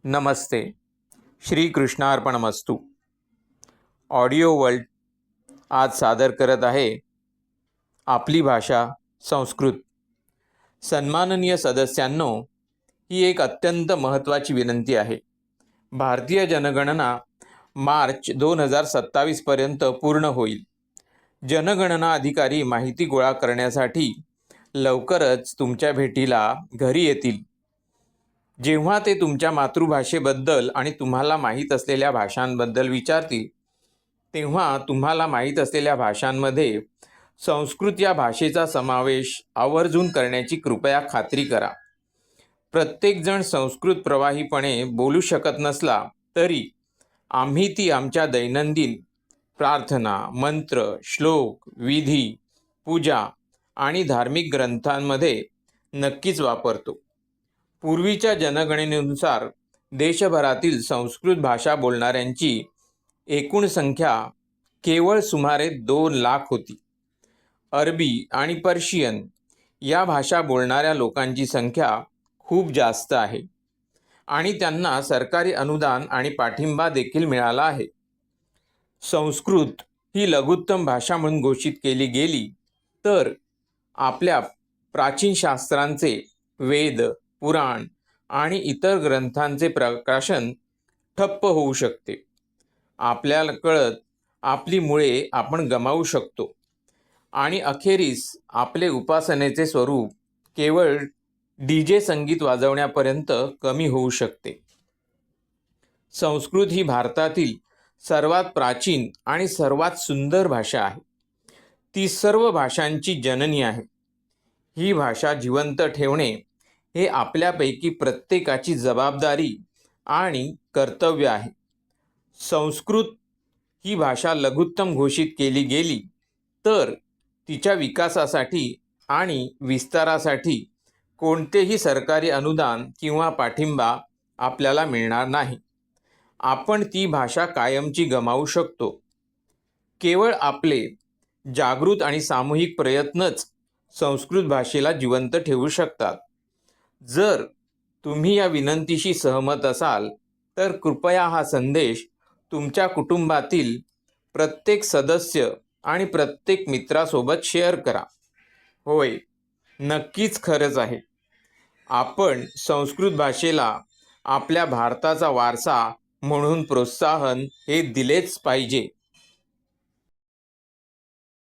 नमस्ते. Shri कृष्णार्पणमस्तु. Audio world आज सादर करत आहे आपली भाषा संस्कृत. सन्माननीय सदस्यांनो, ही एक अत्यंत महत्त्वाची विनंती आहे. भारतीय जनगणना मार्च 2027 पर्यंत पूर्ण होईल. जनगणना अधिकारी माहिती गोळा करण्यासाठी लवकरच तुमच्या भेटीला घरी येतील. जेव्हा ते तुमच्या मातृभाषेबद्दल आणि तुम्हाला माहीत असलेल्या भाषांबद्दल विचारतील, तेव्हा तुम्हाला माहीत असलेल्या भाषांमध्ये संस्कृत या भाषेचा समावेश आवर्जून करण्याची कृपया खात्री करा. प्रत्येकजण संस्कृत प्रवाहीपणे बोलू शकत नसला तरी आम्ही ती आमच्या दैनंदिन प्रार्थना, मंत्र, श्लोक, विधी, पूजा आणि धार्मिक ग्रंथांमध्ये नक्कीच वापरतो. पूर्वीच्या जनगणनेनुसार देशभरातील संस्कृत भाषा बोलणाऱ्यांची एकूण संख्या केवळ सुमारे 2 लाख होती. अरबी आणि पर्शियन या भाषा बोलणाऱ्या लोकांची संख्या खूप जास्त आहे आणि त्यांना सरकारी अनुदान आणि पाठिंबा देखील मिळाला आहे. संस्कृत ही लघुत्तम भाषा म्हणून घोषित केली गेली तर आपल्या प्राचीन शास्त्रांचे, वेद, पुराण आणि इतर ग्रंथांचे प्रकाशन ठप्प होऊ शकते. आपल्याला कळत आपली मुळे आपण गमावू शकतो आणि अखेरीस आपले उपासनेचे स्वरूप केवळ DJ संगीत वाजवण्यापर्यंत कमी होऊ शकते. संस्कृत ही भारतातील सर्वात प्राचीन आणि सर्वात सुंदर भाषा आहे. ती सर्व भाषांची जननी आहे. ही भाषा जिवंत ठेवणे हे आपल्यापैकी प्रत्येकाची जबाबदारी आणि कर्तव्य आहे. संस्कृत ही भाषा लघुत्तम घोषित केली गेली तर तिच्या विकासासाठी आणि विस्तारासाठी कोणतेही सरकारी अनुदान किंवा पाठिंबा आपल्याला मिळणार नाही. आपण ती भाषा कायमची गमावू शकतो. केवळ आपले जागृत आणि सामूहिक प्रयत्नच संस्कृत भाषेला जिवंत ठेवू शकतात. जर तुम्ही या विनंतीशी सहमत असाल तर कृपया हा संदेश तुमच्या कुटुंबातील प्रत्येक सदस्य आणि प्रत्येक मित्रासोबत शेअर करा. होय, नक्कीच खरंच आहे. आपण संस्कृत भाषेला आपल्या भारताचा वारसा म्हणून प्रोत्साहन हे दिलेच पाहिजे.